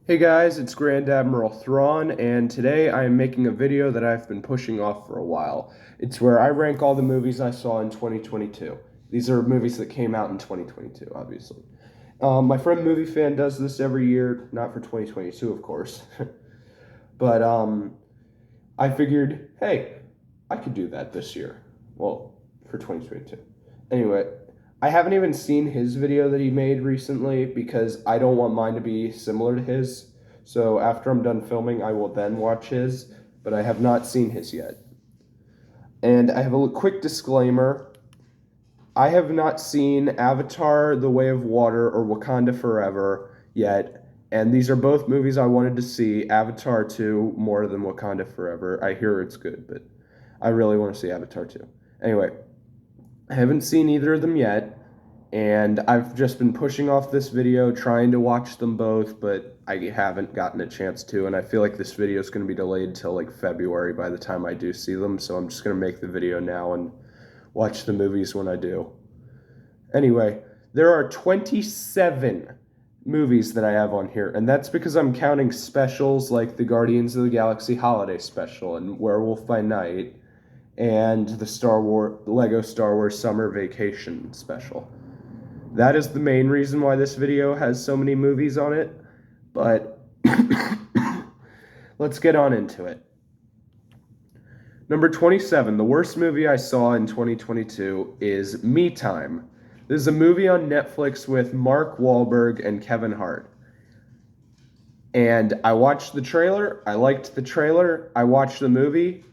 Hey guys, it's Grand Admiral Thrawn, and today I am making a video that I've been pushing off for a while. It's where I rank all the movies I saw in 2022. These are movies that came out in 2022, obviously. My friend Movie Fan does this every year, not for 2022, of course. But I figured, hey, I could do that this year. Well, for 2022. Anyway, I haven't even seen his video that he made recently because I don't want mine to be similar to his. So after I'm done filming, I will then watch his, but I have not seen his yet. And I have a quick disclaimer. I have not seen Avatar, The Way of Water, or Wakanda Forever yet. And these are both movies I wanted to see. Avatar 2 more than Wakanda Forever. I hear it's good, but I really want to see Avatar 2. Anyway, I haven't seen either of them yet, and I've just been pushing off this video, trying to watch them both, but I haven't gotten a chance to, and I feel like this video is going to be delayed till like February by the time I do see them, so I'm just going to make the video now and watch the movies when I do. Anyway, there are 27 movies that I have on here, and that's because I'm counting specials like the Guardians of the Galaxy Holiday Special and Werewolf by Night and the Lego Star Wars Summer Vacation Special. That is the main reason why this video has so many movies on it, but let's get on into it. Number 27, the worst movie I saw in 2022 is Me Time. This is a movie on Netflix with Mark Wahlberg and Kevin Hart. And I watched the trailer, I liked the trailer, I watched the movie.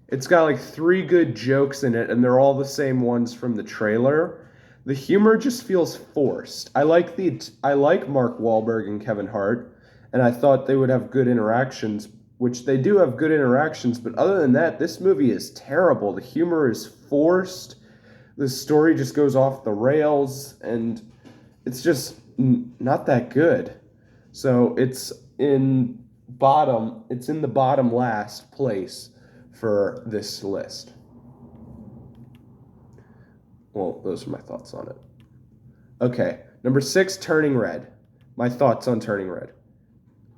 It's got like 3 good jokes in it, and they're all the same ones from the trailer. The humor just feels forced. I like Mark Wahlberg and Kevin Hart, and I thought they would have good interactions, which they do have good interactions, but other than that, this movie is terrible. The humor is forced. The story just goes off the rails, and it's just not that good. So it's in the bottom last place for this list. Well, those are my thoughts on it. Okay, number 6, Turning Red. My thoughts on Turning Red.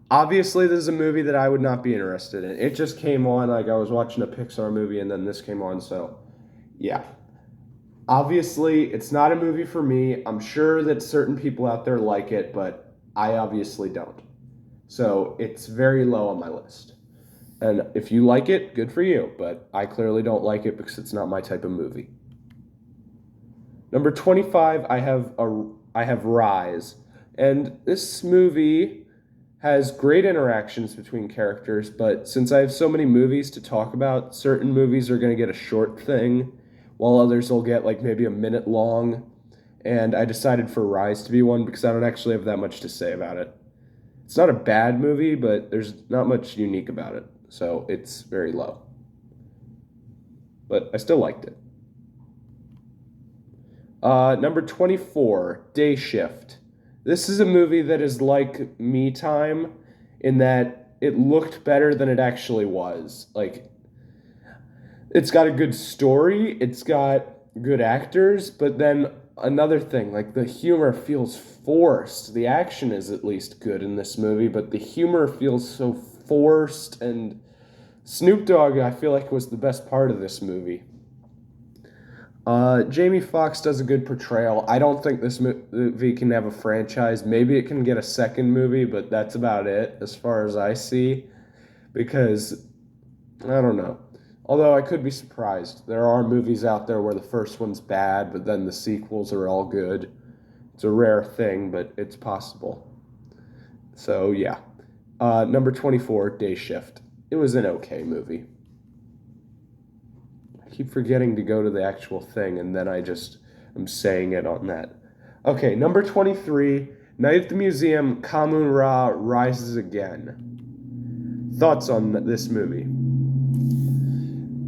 Obviously, this is a movie that I would not be interested in. It just came on, like I was watching a Pixar movie and then this came on, so yeah. Obviously, it's not a movie for me. I'm sure that certain people out there like it, but I obviously don't. So it's very low on my list. And if you like it, good for you, but I clearly don't like it because it's not my type of movie. Number 25, I have Rise. And this movie has great interactions between characters, but since I have so many movies to talk about, certain movies are going to get a short thing, while others will get like maybe a minute long. And I decided for Rise to be one because I don't actually have that much to say about it. It's not a bad movie, but there's not much unique about it, so it's very low. But I still liked it. Number 24, Day Shift. This is a movie that is like Me Time in that it looked better than it actually was. Like, it's got a good story, it's got good actors, but then another thing, like the humor feels forced. The action is at least good in this movie, but the humor feels so forced, and Snoop Dogg, I feel like, was the best part of this movie. Jamie Foxx does a good portrayal. I don't think this movie can have a franchise. Maybe it can get a second movie, but that's about it as far as I see, because I don't know. Although I could be surprised. There are movies out there where the first one's bad, but then the sequels are all good. It's a rare thing, but it's possible. So, yeah. Number 24, Day Shift. It was an okay movie. I keep forgetting to go to the actual thing, and then I'm saying it on that. Okay, number 23, Night at the Museum, Kahmunrah Rises Again. Thoughts on this movie?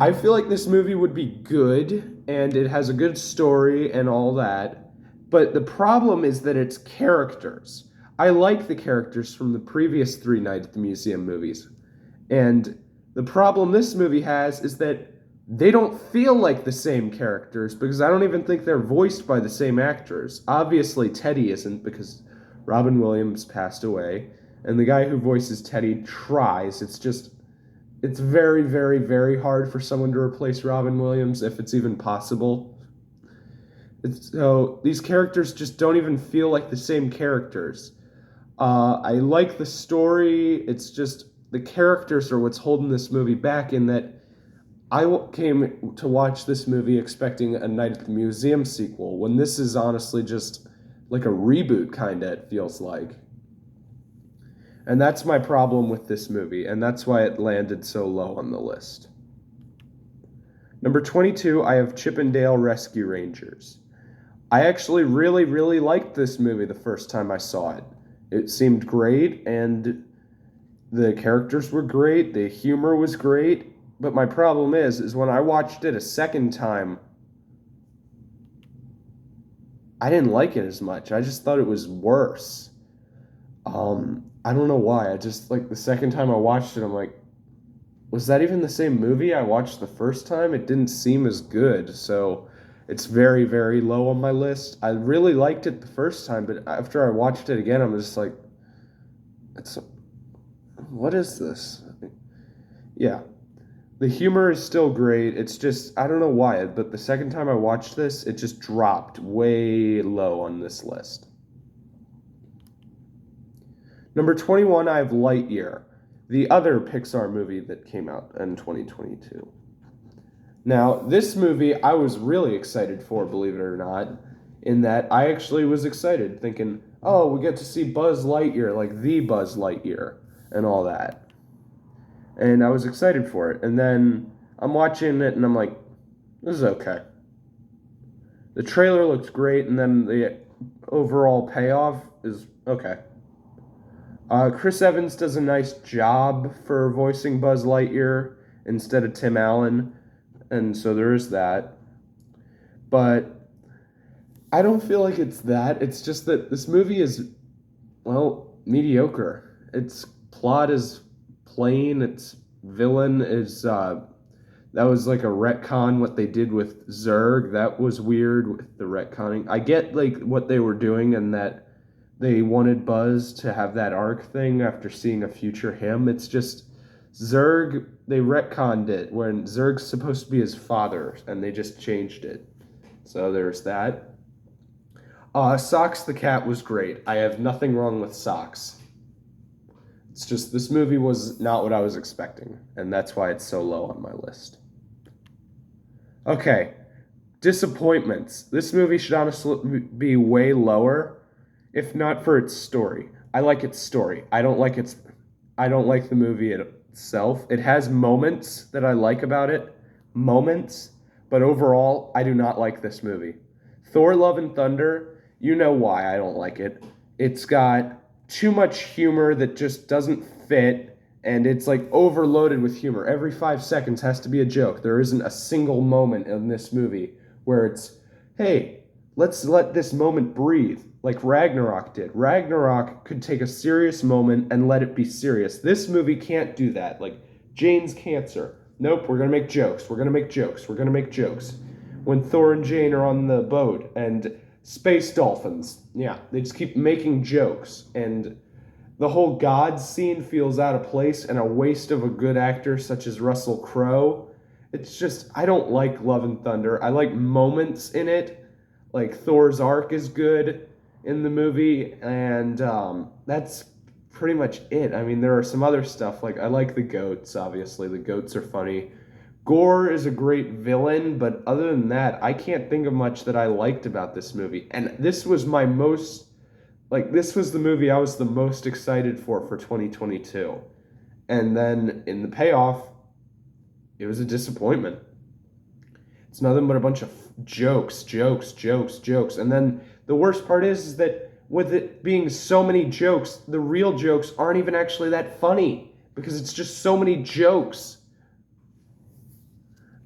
I feel like this movie would be good, and it has a good story and all that, but the problem is that it's characters. I like the characters from the previous 3 Night at the Museum movies, and the problem this movie has is that they don't feel like the same characters because I don't even think they're voiced by the same actors. Obviously, Teddy isn't because Robin Williams passed away, and the guy who voices Teddy tries. It's very, very, very hard for someone to replace Robin Williams, if it's even possible. So these characters just don't even feel like the same characters. I like the story. It's just the characters are what's holding this movie back, in that came to watch this movie expecting a Night at the Museum sequel, when this is honestly just like a reboot, kind of, it feels like. And that's my problem with this movie, and that's why it landed so low on the list. Number 22, I have Chip 'n Dale Rescue Rangers. I actually really, really liked this movie the first time I saw it. It seemed great, and the characters were great, the humor was great, but my problem is when I watched it a second time, I didn't like it as much. I just thought it was worse. I don't know why. I just, like, the second time I watched it, I'm like, was that even the same movie I watched the first time? It didn't seem as good, so it's very, very low on my list. I really liked it the first time, but after I watched it again, I'm just like, what is this? Yeah. The humor is still great. It's just, I don't know why, but the second time I watched this, it just dropped way low on this list. Number 21, I have Lightyear, the other Pixar movie that came out in 2022. Now, this movie I was really excited for, believe it or not, in that I actually was excited, thinking, oh, we get to see Buzz Lightyear, like the Buzz Lightyear, and all that. And I was excited for it. And then I'm watching it, and I'm like, this is okay. The trailer looks great, and then the overall payoff is okay. Chris Evans does a nice job for voicing Buzz Lightyear instead of Tim Allen, and so there is that. But I don't feel like it's that. It's just that this movie is, well, mediocre. Its plot is plain. Its villain is, that was like a retcon, what they did with Zurg. That was weird with the retconning. I get, like, what they were doing, and that they wanted Buzz to have that arc thing after seeing a future him. It's just Zurg, they retconned it when Zurg's supposed to be his father, and they just changed it. So there's that. Socks the Cat was great. I have nothing wrong with Socks. It's just this movie was not what I was expecting, and that's why it's so low on my list. Okay, disappointments. This movie should honestly be way lower, if not for its story. I like its story. I don't like the movie itself. It has moments that I like about it. Moments. But overall, I do not like this movie. Thor: Love and Thunder, you know why I don't like it. It's got too much humor that just doesn't fit, and it's like overloaded with humor. Every 5 seconds has to be a joke. There isn't a single moment in this movie where it's, hey, let's let this moment breathe, like Ragnarok did. Ragnarok could take a serious moment and let it be serious. This movie can't do that. Like, Jane's cancer. Nope, we're going to make jokes. We're going to make jokes. We're going to make jokes. When Thor and Jane are on the boat, and space dolphins. Yeah, they just keep making jokes. And the whole God scene feels out of place and a waste of a good actor such as Russell Crowe. It's just, I don't like Love and Thunder. I like moments in it. Like, Thor's arc is good in the movie, and that's pretty much it. I mean, there are some other stuff, like, I like the goats, obviously. The goats are funny. Gore is a great villain, but other than that, I can't think of much that I liked about this movie. And this was this was the movie I was the most excited for 2022. And then, in the payoff, it was a disappointment. It's nothing but a bunch of jokes. And then the worst part is that with it being so many jokes, the real jokes aren't even actually that funny because it's just so many jokes.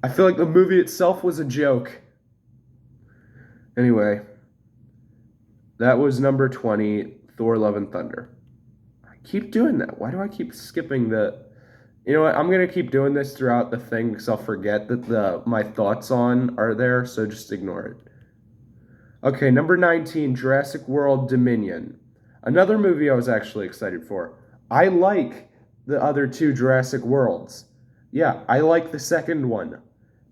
I feel like the movie itself was a joke. Anyway, that was number 20, Thor: Love and Thunder. I keep doing that. Why do I keep skipping the... You know what? I'm going to keep doing this throughout the thing because I'll forget that my thoughts on are there, so just ignore it. Okay, number 19, Jurassic World Dominion. Another movie I was actually excited for. I like the other two Jurassic Worlds. Yeah, I like the second one.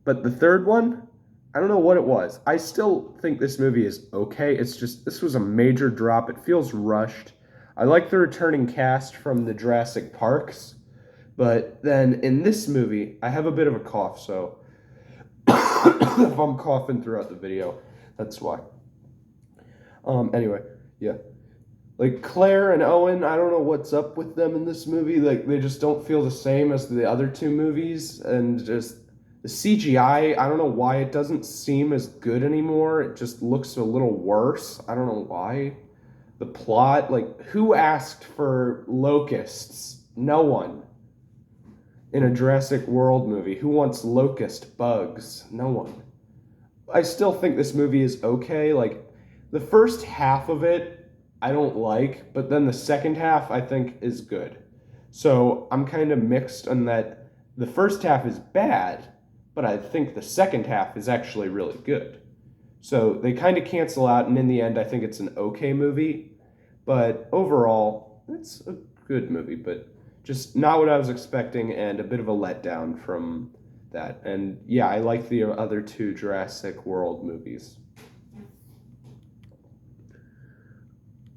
But the third one, I don't know what it was. I still think this movie is okay. It's just, this was a major drop. It feels rushed. I like the returning cast from the Jurassic Parks. But then in this movie, I have a bit of a cough, so if I'm coughing throughout the video, that's why. Anyway, yeah. Like Claire and Owen, I don't know what's up with them in this movie. Like they just don't feel the same as the other two movies, and just the CGI, I don't know why it doesn't seem as good anymore. It just looks a little worse. I don't know why. The plot, like who asked for locusts? No one. In a Jurassic World movie, who wants locust bugs? No one. I still think this movie is okay. Like the first half of it, I don't like, but then the second half I think is good. So I'm kind of mixed on that. The first half is bad, but I think the second half is actually really good. So they kind of cancel out, and in the end, I think it's an okay movie. But overall, it's a good movie, but just not what I was expecting, and a bit of a letdown from that. And yeah, I like the other two Jurassic World movies.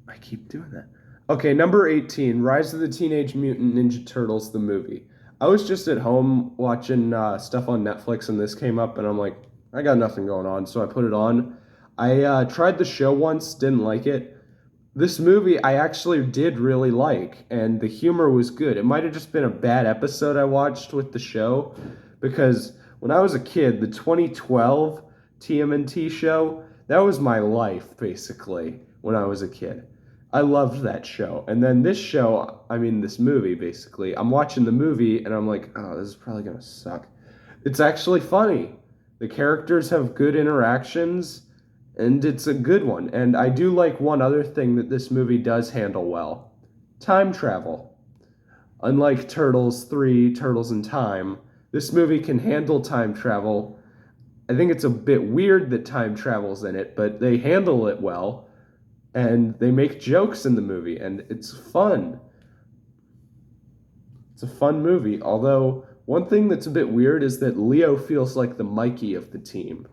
I keep doing that. Okay, number 18, Rise of the Teenage Mutant Ninja Turtles, the movie. I was just at home watching stuff on Netflix, and this came up, and I'm like, I got nothing going on, so I put it on. I tried the show once, didn't like it. This movie I actually did really like, and the humor was good. It might have just been a bad episode I watched with the show, because when I was a kid, the 2012 TMNT show, that was my life, basically, when I was a kid. I loved that show. And then this show, I mean, this movie, basically, I'm watching the movie, and I'm like, oh, this is probably going to suck. It's actually funny. The characters have good interactions, and it's a good one. And I do like one other thing that this movie does handle well: time travel. Unlike Turtles 3, Turtles in Time, this movie can handle time travel. I think it's a bit weird that time travel's in it, but they handle it well, and they make jokes in the movie, and it's fun. It's a fun movie, although one thing that's a bit weird is that Leo feels like the Mikey of the team,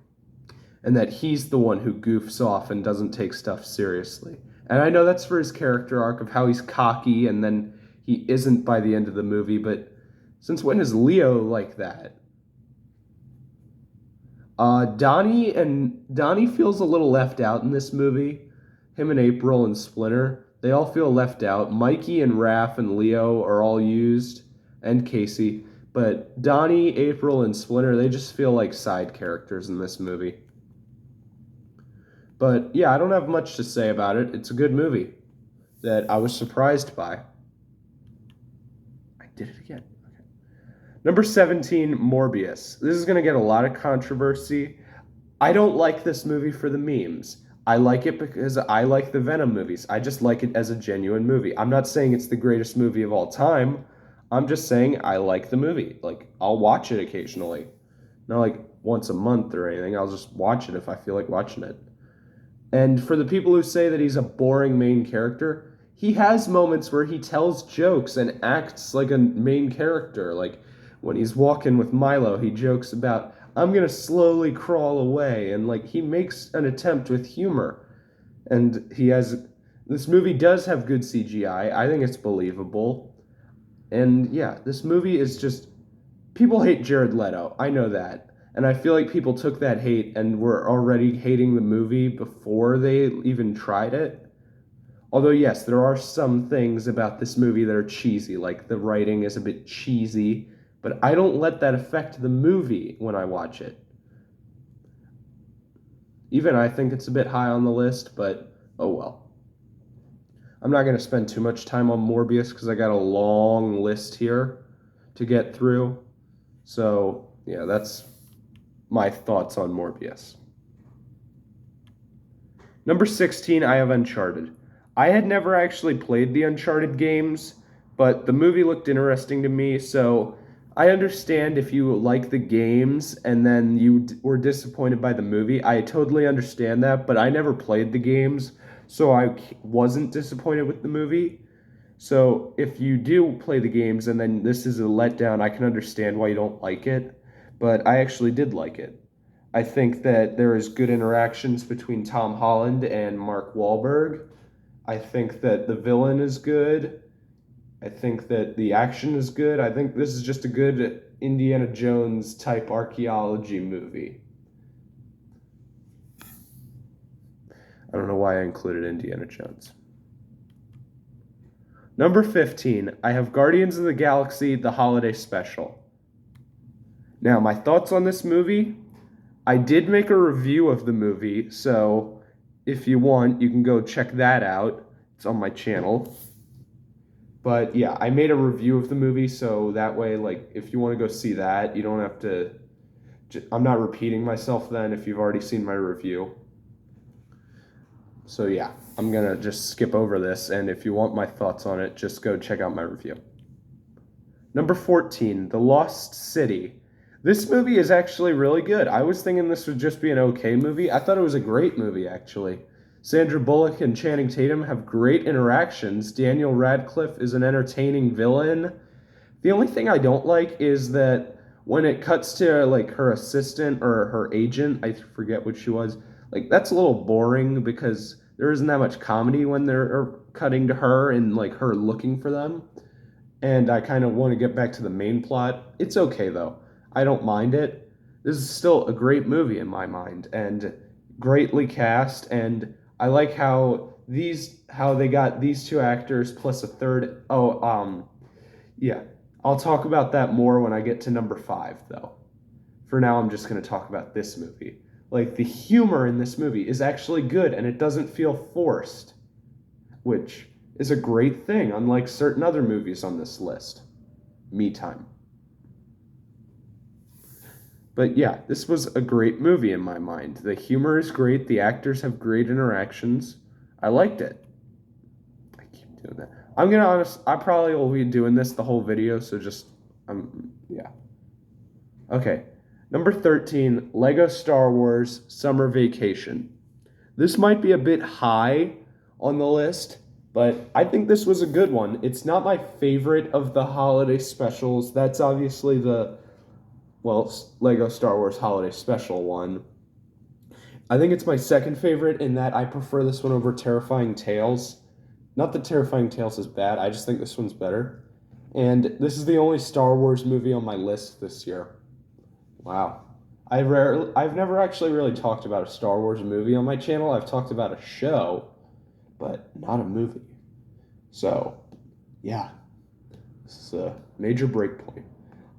and that he's the one who goofs off and doesn't take stuff seriously. And I know that's for his character arc of how he's cocky and then he isn't by the end of the movie, but since when is Leo like that? Donnie feels a little left out in this movie. Him and April and Splinter, they all feel left out. Mikey and Raph and Leo are all used, and Casey. But Donnie, April, and Splinter, they just feel like side characters in this movie. But yeah, I don't have much to say about it. It's a good movie that I was surprised by. I did it again. Okay. Number 17, Morbius. This is going to get a lot of controversy. I don't like this movie for the memes. I like it because I like the Venom movies. I just like it as a genuine movie. I'm not saying it's the greatest movie of all time. I'm just saying I like the movie. Like, I'll watch it occasionally. Not like once a month or anything. I'll just watch it if I feel like watching it. And for the people who say that he's a boring main character, he has moments where he tells jokes and acts like a main character. Like when he's walking with Milo, he jokes about, I'm going to slowly crawl away. And like he makes an attempt with humor. And this movie does have good CGI. I think it's believable. And yeah, this movie is just, people hate Jared Leto. I know that. And I feel like people took that hate and were already hating the movie before they even tried it. Although, yes, there are some things about this movie that are cheesy, like the writing is a bit cheesy, but I don't let that affect the movie when I watch it. Even I think it's a bit high on the list, but oh well. I'm not going to spend too much time on Morbius because I got a long list here to get through. So, yeah, that's my thoughts on Morbius. Number 16, I have Uncharted. I had never actually played the Uncharted games, but the movie looked interesting to me, so I understand if you like the games and then you were disappointed by the movie. I totally understand that, but I never played the games, so I wasn't disappointed with the movie. So if you do play the games and then this is a letdown, I can understand why you don't like it, but I actually did like it. I think that there is good interactions between Tom Holland and Mark Wahlberg. I think that the villain is good. I think that the action is good. I think this is just a good Indiana Jones type archaeology movie. I don't know why I included Indiana Jones. Number 15, I have Guardians of the Galaxy, the holiday special. Now, my thoughts on this movie, I did make a review of the movie, so if you want, you can go check that out. It's on my channel. But yeah, I made a review of the movie, so that way, like, if you want to go see that, you don't have to. I'm not repeating myself then if you've already seen my review. So yeah, I'm gonna just skip over this, and if you want my thoughts on it, just go check out my review. Number 14, The Lost City. This movie is actually really good. I was thinking this would just be an okay movie. I thought it was a great movie, actually. Sandra Bullock and Channing Tatum have great interactions. Daniel Radcliffe is an entertaining villain. The only thing I don't like is that when it cuts to like her assistant or her agent, I forget what she was, like that's a little boring because there isn't that much comedy when they're cutting to her and like her looking for them. And I kind of want to get back to the main plot. It's okay though. I don't mind it. This is still a great movie in my mind and greatly cast, and I like how they got these two actors plus a third. Yeah. I'll talk about that more when I get to number 5 though. For now I'm just going to talk about this movie. Like the humor in this movie is actually good and it doesn't feel forced, which is a great thing unlike certain other movies on this list. Me Time. But yeah, this was a great movie in my mind. The humor is great. The actors have great interactions. I liked it. I keep doing that. I'm gonna honest. I probably will be doing this the whole video. So just yeah. Okay. Number 13, Lego Star Wars Summer Vacation. This might be a bit high on the list, but I think this was a good one. It's not my favorite of the holiday specials. That's obviously the Lego Star Wars Holiday Special one. I think it's my second favorite in that I prefer this one over Terrifying Tales. Not that Terrifying Tales is bad, I just think this one's better. And this is the only Star Wars movie on my list this year. Wow. I've never actually really talked about a Star Wars movie on my channel. I've talked about a show, but not a movie. So, yeah. This is a major break point.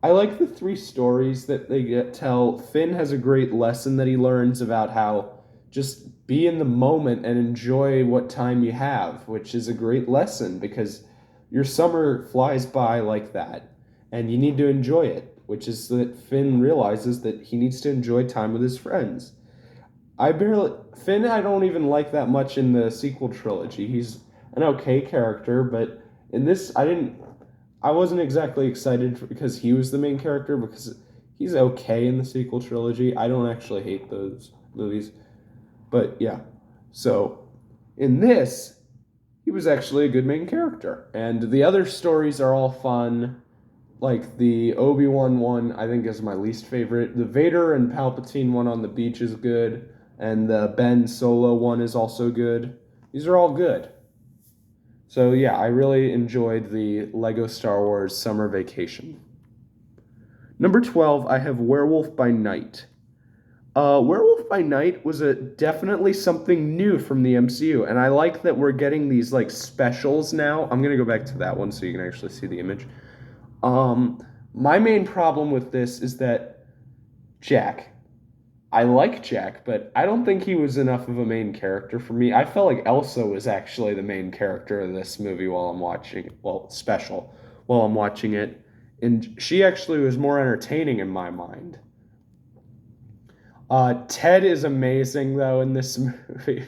I like the 3 stories that they tell. Finn has a great lesson that he learns about how just be in the moment and enjoy what time you have, which is a great lesson because your summer flies by like that and you need to enjoy it, which is that Finn realizes that he needs to enjoy time with his friends. Finn I don't even like that much in the sequel trilogy. He's an okay character, but in this I wasn't exactly excited because he was the main character because he's okay in the sequel trilogy. I don't actually hate those movies. But yeah. So in this, he was actually a good main character. And the other stories are all fun. Like the Obi-Wan one, I think is my least favorite. The Vader and Palpatine one on the beach is good. And the Ben Solo one is also good. These are all good. So yeah, I really enjoyed the Lego Star Wars Summer Vacation. Number 12, I have Werewolf by Night. Werewolf by Night was definitely something new from the MCU, and I like that we're getting these like specials now. I'm gonna go back to that one so you can actually see the image. My main problem with this is that Jack. I like Jack, but I don't think he was enough of a main character for me. I felt like Elsa was actually the main character of this movie while I'm watching, special, while I'm watching it. And she actually was more entertaining in my mind. Ted is amazing, though, in this movie.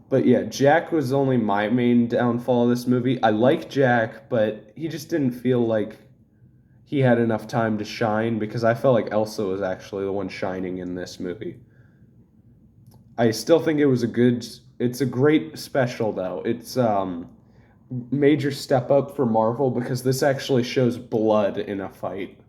But yeah, Jack was only my main downfall of this movie. I like Jack, but he just didn't feel like he had enough time to shine because I felt like Elsa was actually the one shining in this movie. I still think it It's a great special though. It's major step up for Marvel because this actually shows blood in a fight.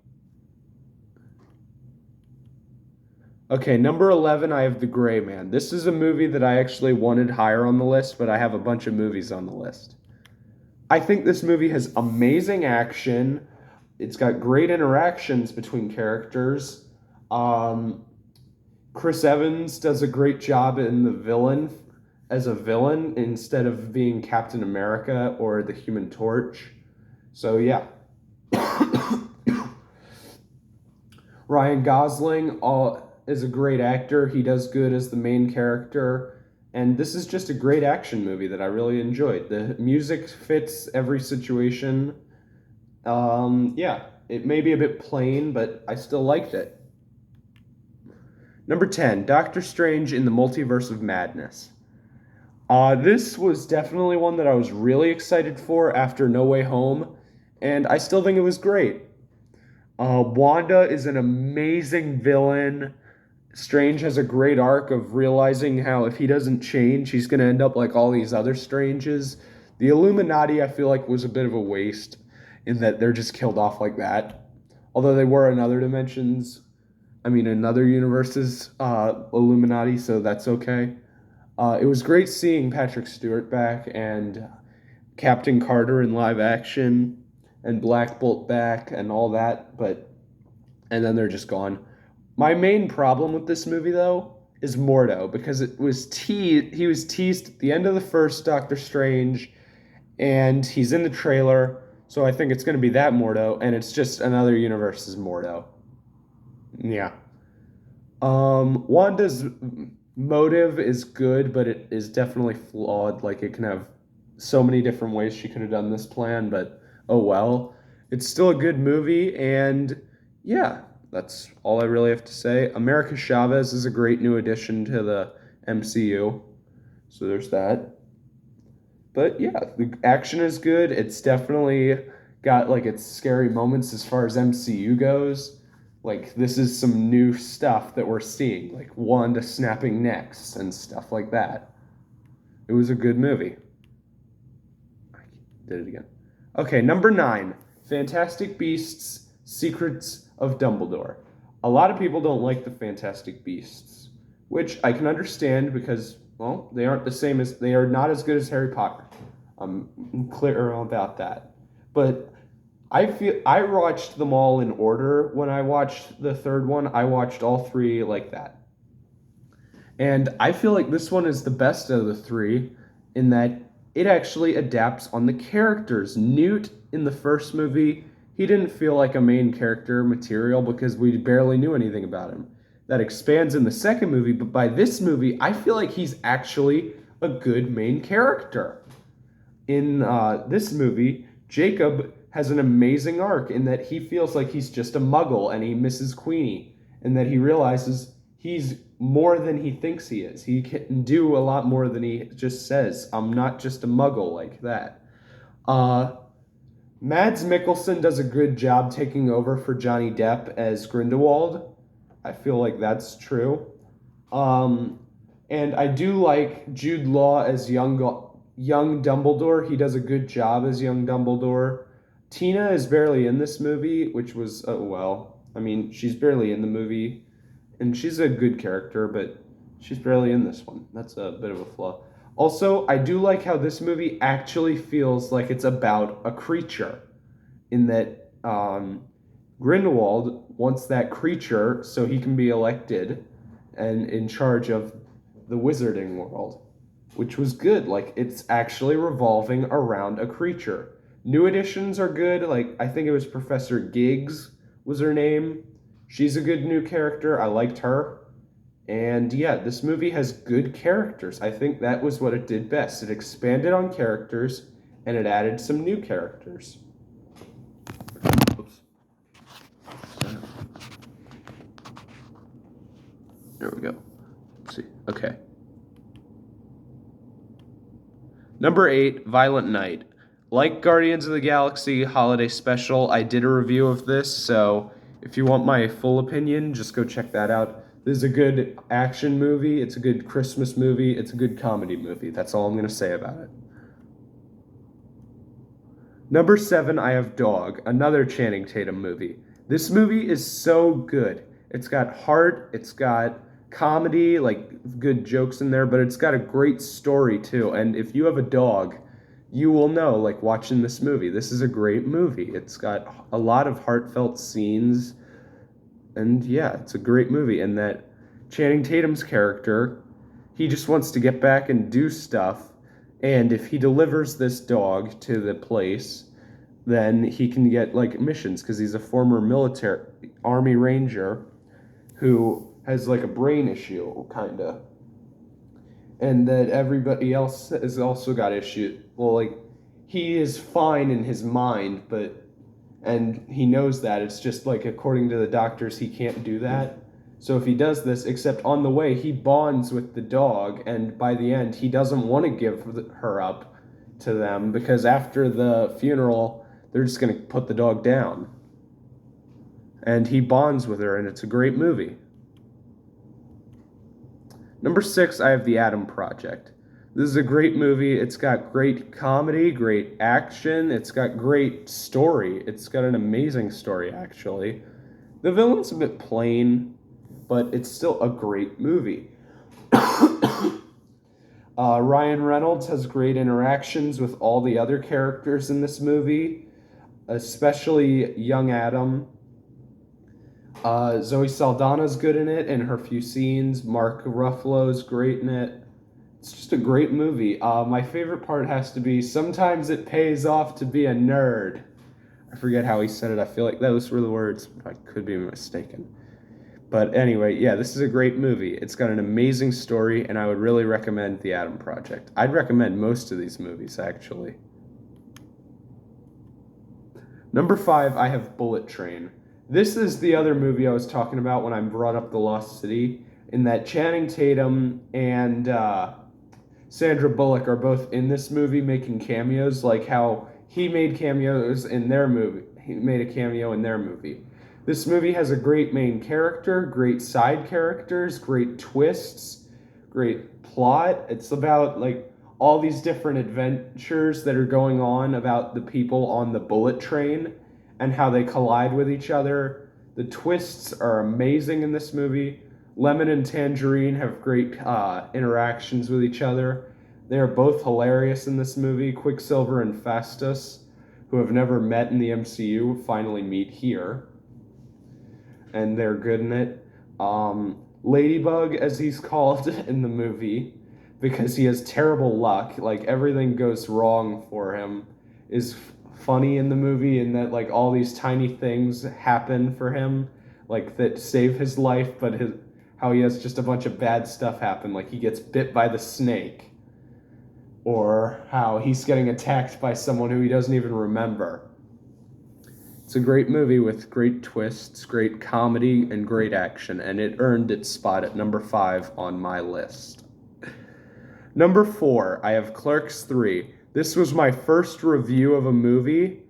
Okay, number 11, I have The Gray Man. This is a movie that I actually wanted higher on the list, but I have a bunch of movies on the list. I think this movie has amazing action. It's got great interactions between characters. Um, Chris Evans does a great job in the villain as a villain instead of being Captain America or the Human Torch. So yeah. Ryan Gosling is a great actor. He does good as the main character. And this is just a great action movie that I really enjoyed. The music fits every situation. Yeah, it may be a bit plain, but I still liked it. Number 10, Doctor Strange in the Multiverse of Madness. This was definitely one that I was really excited for after No Way Home, and I still think it was great. Wanda is an amazing villain. Strange has a great arc of realizing how if he doesn't change, he's going to end up like all these other Stranges. The Illuminati, I feel like, was a bit of a waste in that they're just killed off like that. Although they were in other dimensions, in other universes, Illuminati, so that's okay. It was great seeing Patrick Stewart back and Captain Carter in live action and Black Bolt back and all that, and then they're just gone. My main problem with this movie, though, is Mordo, because he was teased at the end of the first Doctor Strange, and he's in the trailer, so I think it's going to be that Mordo, and it's just another universe's Mordo. Yeah. Wanda's motive is good, but it is definitely flawed. Like, it can have so many different ways she could have done this plan, but oh well. It's still a good movie, and yeah, that's all I really have to say. America Chavez is a great new addition to the MCU, so there's that. But yeah, the action is good. It's definitely got like its scary moments as far as MCU goes. Like, this is some new stuff that we're seeing, like Wanda snapping necks and stuff like that. It was a good movie. I did it again. Okay, number 9, Fantastic Beasts: Secrets of Dumbledore. A lot of people don't like the Fantastic Beasts, which I can understand because, well, they are not as good as Harry Potter. I'm clear about that. But I watched them all in order. When I watched the third one, I watched all 3 like that. And I feel like this one is the best of the 3 in that it actually adapts on the characters. Newt in the first movie, he didn't feel like a main character material because we barely knew anything about him. That expands in the second movie, but by this movie, I feel like he's actually a good main character. In this movie, Jacob has an amazing arc in that he feels like he's just a muggle and he misses Queenie, and that he realizes he's more than he thinks he is. He can do a lot more than he just says. I'm not just a muggle like that. Mads Mikkelsen does a good job taking over for Johnny Depp as Grindelwald. I feel like that's true. And I do like Jude Law as young Dumbledore. He does a good job as young Dumbledore. Tina is barely in this movie, which was, she's barely in the movie, and she's a good character, but she's barely in this one. That's a bit of a flaw. Also, I do like how this movie actually feels like it's about a creature, in that Grindelwald wants that creature so he can be elected and in charge of the wizarding world, which was good. Like, it's actually revolving around a creature. New additions are good. Like, I think it was Professor Giggs was her name. She's a good new character. I liked her. And yeah, this movie has good characters. I think that was what it did best. It expanded on characters, and it added some new characters. Oops. There we go. Let's see. Okay. Number 8, Violent Night. Like Guardians of the Galaxy Holiday Special, I did a review of this, so if you want my full opinion, just go check that out. This is a good action movie. It's a good Christmas movie. It's a good comedy movie. That's all I'm going to say about it. Number 7, I have Dog, another Channing Tatum movie. This movie is so good. It's got heart, it's got comedy, like good jokes in there, but it's got a great story too. And if you have a dog, you will know, like watching this movie. This is a great movie. It's got a lot of heartfelt scenes. And yeah, it's a great movie. And that Channing Tatum's character, he just wants to get back and do stuff. And if he delivers this dog to the place, then he can get like missions because he's a former military army ranger who has like a brain issue, kind of. And that everybody else has also got issues. Well, like, he is fine in his mind, but and he knows that. It's just like, according to the doctors, he can't do that. So if he does this, except on the way, he bonds with the dog, and by the end, he doesn't want to give her up to them because after the funeral, they're just going to put the dog down. And he bonds with her, and it's a great movie. Number 6, I have The Adam Project. This is a great movie. It's got great comedy, great action. It's got great story. It's got an amazing story, actually. The villain's a bit plain, but it's still a great movie. Ryan Reynolds has great interactions with all the other characters in this movie, especially young Adam. Zoe Saldana's good in it in her few scenes. Mark Ruffalo's great in it. It's just a great movie. My favorite part has to be, sometimes it pays off to be a nerd. I forget how he said it. I feel like those were the words. I could be mistaken. But anyway, yeah, this is a great movie. It's got an amazing story, and I would really recommend The Adam Project. I'd recommend most of these movies, actually. Number 5, I have Bullet Train. This is the other movie I was talking about when I brought up The Lost City, in that Channing Tatum and Sandra Bullock are both in this movie making cameos, like how he made cameos in their movie. He made a cameo in their movie. This movie has a great main character, great side characters, great twists, great plot. It's about like all these different adventures that are going on about the people on the bullet train and how they collide with each other. The twists are amazing in this movie. Lemon and Tangerine have great interactions with each other. They are both hilarious in this movie. Quicksilver and Festus, who have never met in the MCU, finally meet here. And they're good in it. Ladybug, as he's called in the movie, because he has terrible luck, like everything goes wrong for him, is funny in the movie, in that like all these tiny things happen for him, like that save his life, but how he has just a bunch of bad stuff happen, like he gets bit by the snake, or how he's getting attacked by someone who he doesn't even remember. It's a great movie with great twists, great comedy, and great action, and it earned its spot at number 5 on my list. Number 4, I have Clerks 3. This was my first review of a movie,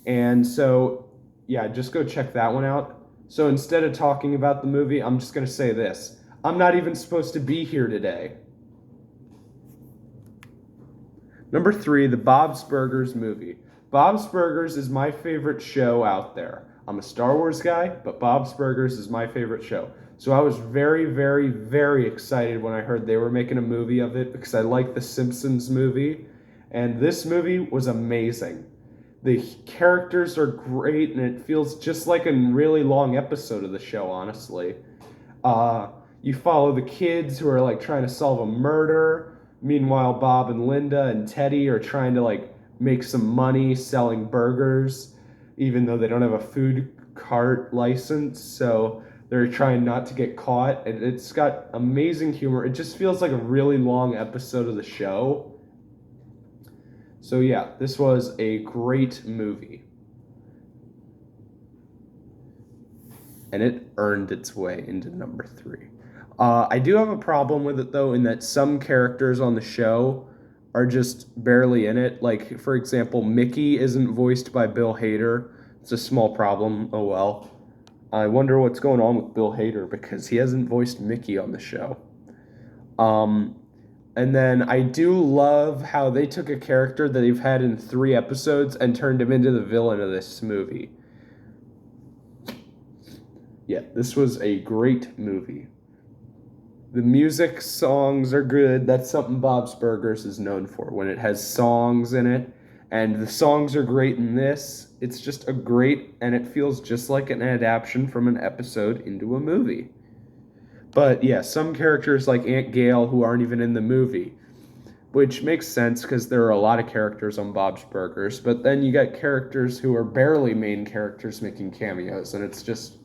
and so, yeah, just go check that one out. So instead of talking about the movie, I'm just going to say this. I'm not even supposed to be here today. Number 3, the Bob's Burgers movie. Bob's Burgers is my favorite show out there. I'm a Star Wars guy, but Bob's Burgers is my favorite show. So I was very, very, very excited when I heard they were making a movie of it because I like the Simpsons movie, and this movie was amazing. The characters are great, and it feels just like a really long episode of the show, honestly. You follow the kids who are like trying to solve a murder. Meanwhile, Bob and Linda and Teddy are trying to like make some money selling burgers, even though they don't have a food cart license, so they're trying not to get caught. And it's got amazing humor. It just feels like a really long episode of the show. So yeah, this was a great movie. And it earned its way into number 3. I do have a problem with it, though, in that some characters on the show are just barely in it. Like, for example, Mickey isn't voiced by Bill Hader. It's a small problem. Oh well. I wonder what's going on with Bill Hader because he hasn't voiced Mickey on the show. Um, and then I do love how they took a character that they've had in 3 episodes and turned him into the villain of this movie. Yeah, this was a great movie. The music songs are good. That's something Bob's Burgers is known for, when it has songs in it. And the songs are great in this. It's just a great, and it feels just like an adaptation from an episode into a movie. But yeah, some characters like Aunt Gail who aren't even in the movie, which makes sense because there are a lot of characters on Bob's Burgers. But then you got characters who are barely main characters making cameos, and it's just,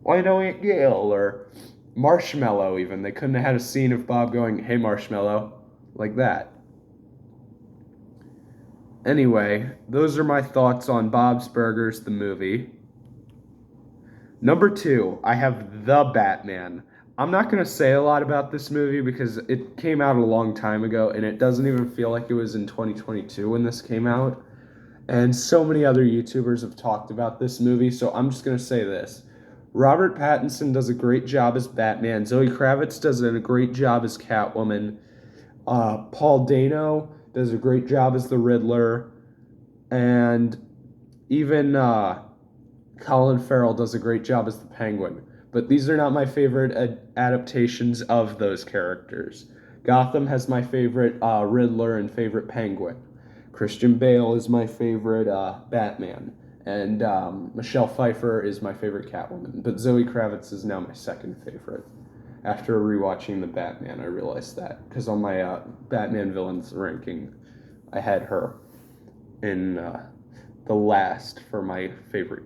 why no Aunt Gail? Or Marshmallow, even. They couldn't have had a scene of Bob going, "Hey, Marshmallow," like that. Anyway, those are my thoughts on Bob's Burgers, the movie. Number 2, I have The Batman. I'm not going to say a lot about this movie because it came out a long time ago, and it doesn't even feel like it was in 2022 when this came out. And so many other YouTubers have talked about this movie, so I'm just going to say this. Robert Pattinson does a great job as Batman. Zoe Kravitz does a great job as Catwoman. Paul Dano does a great job as the Riddler. And even Colin Farrell does a great job as the Penguin. But these are not my favorite adaptations of those characters. Gotham has my favorite Riddler and favorite Penguin. Christian Bale is my favorite Batman. And Michelle Pfeiffer is my favorite Catwoman. But Zoe Kravitz is now my second favorite. After rewatching The Batman, I realized that. Because on my Batman villains ranking, I had her in the last for my favorite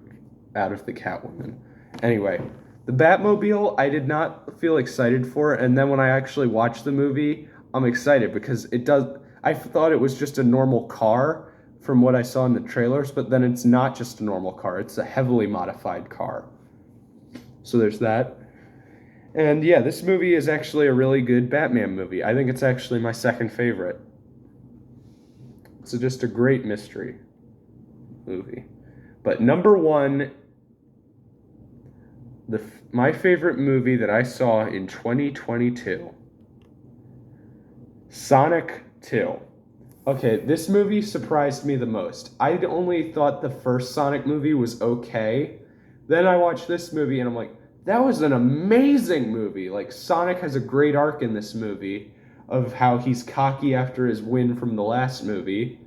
out of the Catwoman. Anyway, the Batmobile, I did not feel excited for, and then when I actually watched the movie, I'm excited because it does. I thought it was just a normal car from what I saw in the trailers, but then it's not just a normal car, it's a heavily modified car. So there's that. And yeah, this movie is actually a really good Batman movie. I think it's actually my second favorite. It's just a great mystery movie. But number 1, my favorite movie that I saw in 2022, Sonic 2. Okay, this movie surprised me the most. I only thought the first Sonic movie was okay. Then I watched this movie and I'm like, that was an amazing movie. Like, Sonic has a great arc in this movie of how he's cocky after his win from the last movie.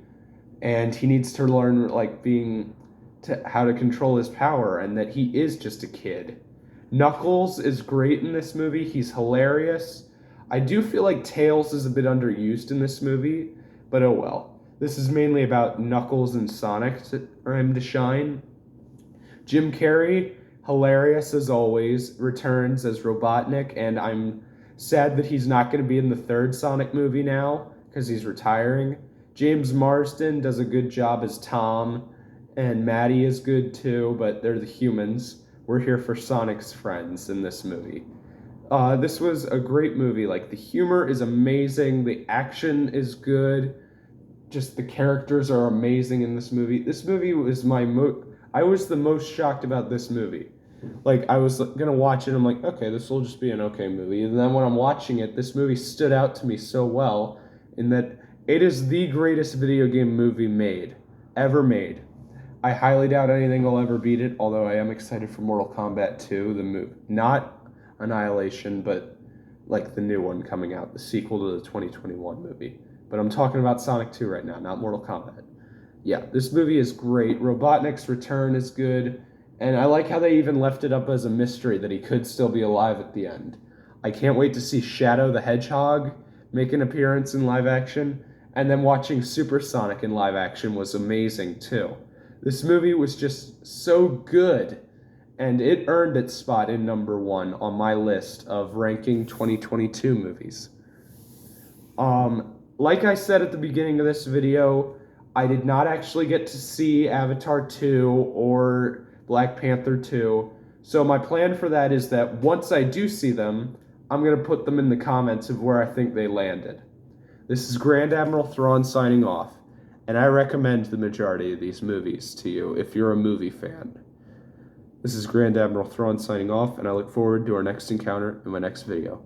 And he needs to learn, like, how to control his power, and that he is just a kid. Knuckles is great in this movie. He's hilarious. I do feel like Tails is a bit underused in this movie, but oh well. This is mainly about Knuckles and Sonic for him to shine. Jim Carrey, hilarious as always, returns as Robotnik, and I'm sad that he's not going to be in the third Sonic movie now because he's retiring. James Marsden does a good job as Tom, and Maddie is good too, but they're the humans. We're here for Sonic's friends in this movie. This was a great movie. Like, the humor is amazing, the action is good, just the characters are amazing in this movie. This movie was I was the most shocked about this movie. Like, I was gonna watch it, I'm like, okay, this will just be an okay movie. And then when I'm watching it, this movie stood out to me so well in that it is the greatest video game movie ever made. I highly doubt anything will ever beat it, although I am excited for Mortal Kombat 2, the movie. Not Annihilation, but like the new one coming out, the sequel to the 2021 movie. But I'm talking about Sonic 2 right now, not Mortal Kombat. Yeah, this movie is great. Robotnik's return is good, and I like how they even left it up as a mystery that he could still be alive at the end. I can't wait to see Shadow the Hedgehog make an appearance in live action, and then watching Super Sonic in live action was amazing too. This movie was just so good, and it earned its spot in number 1 on my list of ranking 2022 movies. Like I said at the beginning of this video, I did not actually get to see Avatar 2 or Black Panther 2, so my plan for that is that once I do see them, I'm going to put them in the comments of where I think they landed. This is Grand Admiral Thrawn signing off, and I recommend the majority of these movies to you if you're a movie fan. This is Grand Admiral Thrawn signing off, and I look forward to our next encounter in my next video.